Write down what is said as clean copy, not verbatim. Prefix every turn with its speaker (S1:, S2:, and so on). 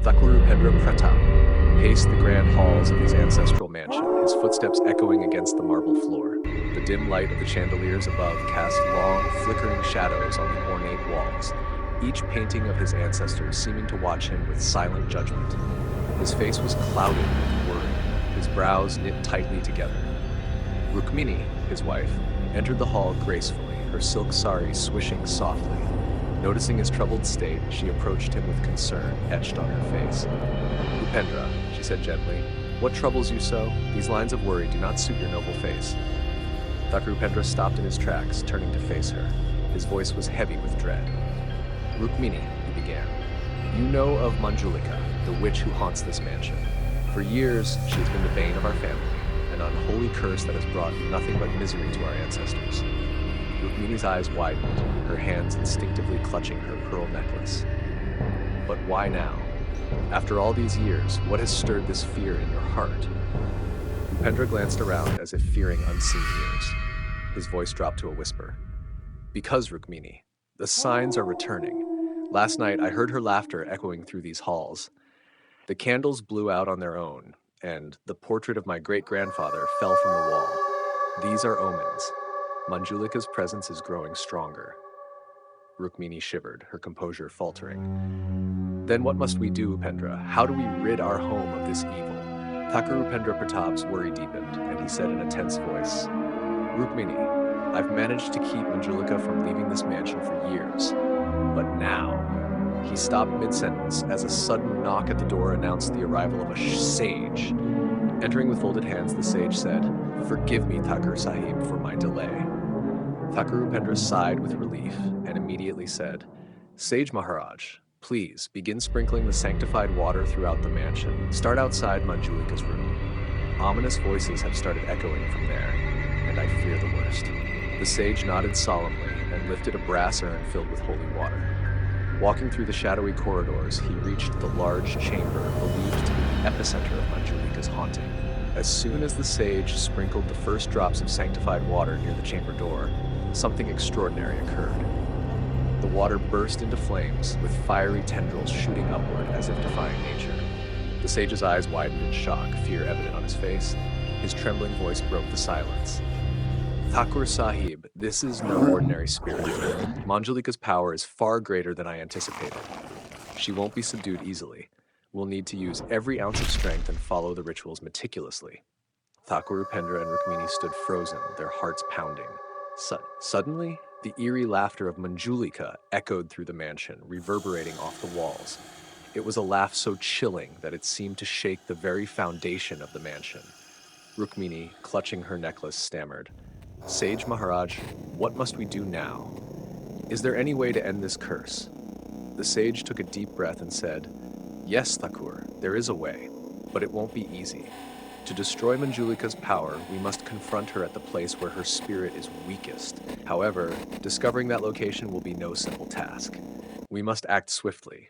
S1: Thakurupendra Pratap paced the grand halls of his ancestral mansion, his footsteps echoing against the marble floor. The dim light of the chandeliers above cast long, flickering shadows on the ornate walls, each painting of his ancestors seeming to watch him with silent judgment. His face was clouded with worry, his brows knit tightly together. Rukmini, his wife, entered the hall gracefully, her silk sari swishing softly. Noticing his troubled state, she approached him with concern etched on her face. "Upendra," she said gently, "what troubles you so? These lines of worry do not suit your noble face." Thakurupendra stopped in his tracks, turning to face her. His voice was heavy with dread. "Rukmini," he began, "you know of Manjulika, the witch who haunts this mansion. For years, she has been the bane of our family, an unholy curse that has brought nothing but misery to our ancestors." Rukmini's eyes widened, her hands instinctively clutching her pearl necklace. "But why now? After all these years, what has stirred this fear in your heart?" Upendra glanced around as if fearing unseen ears. His voice dropped to a whisper. "Because, Rukmini, the signs are returning. Last night, I heard her laughter echoing through these halls. The candles blew out on their own, and the portrait of my great-grandfather fell from the wall. These are omens. Manjulika's presence is growing stronger." Rukmini shivered, her composure faltering. "Then what must we do, Upendra? How do we rid our home of this evil?" Thakurupendra Pratap's worry deepened, and he said in a tense voice, "Rukmini, I've managed to keep Manjulika from leaving this mansion for years. But now..." He stopped mid-sentence as a sudden knock at the door announced the arrival of a sage. Entering with folded hands, the sage said, "Forgive me, Thakur Sahib, for my delay." Thakurupendra sighed with relief and immediately said, "Sage Maharaj, please begin sprinkling the sanctified water throughout the mansion. Start outside Manjulika's room. Ominous voices have started echoing from there, and I fear the worst." The sage nodded solemnly and lifted a brass urn filled with holy water. Walking through the shadowy corridors, he reached the large chamber believed to be the epicenter of Manjulika's haunting. As soon as the sage sprinkled the first drops of sanctified water near the chamber door, something extraordinary occurred. The water burst into flames, with fiery tendrils shooting upward as if defying nature. The sage's eyes widened in shock, fear evident on his face. His trembling voice broke the silence. "Thakur Sahib, this is no ordinary spirit. Manjulika's power is far greater than I anticipated. She won't be subdued easily. We'll need to use every ounce of strength and follow the rituals meticulously." Thakurupendra and Rukmini stood frozen, their hearts pounding. Suddenly, the eerie laughter of Manjulika echoed through the mansion, reverberating off the walls. It was a laugh so chilling that it seemed to shake the very foundation of the mansion. Rukmini, clutching her necklace, stammered, "Sage Maharaj, what must we do now? Is there any way to end this curse?" The sage took a deep breath and said, "Yes, Thakur, there is a way, but it won't be easy. To destroy Manjulika's power, we must confront her at the place where her spirit is weakest. However, discovering that location will be no simple task. We must act swiftly,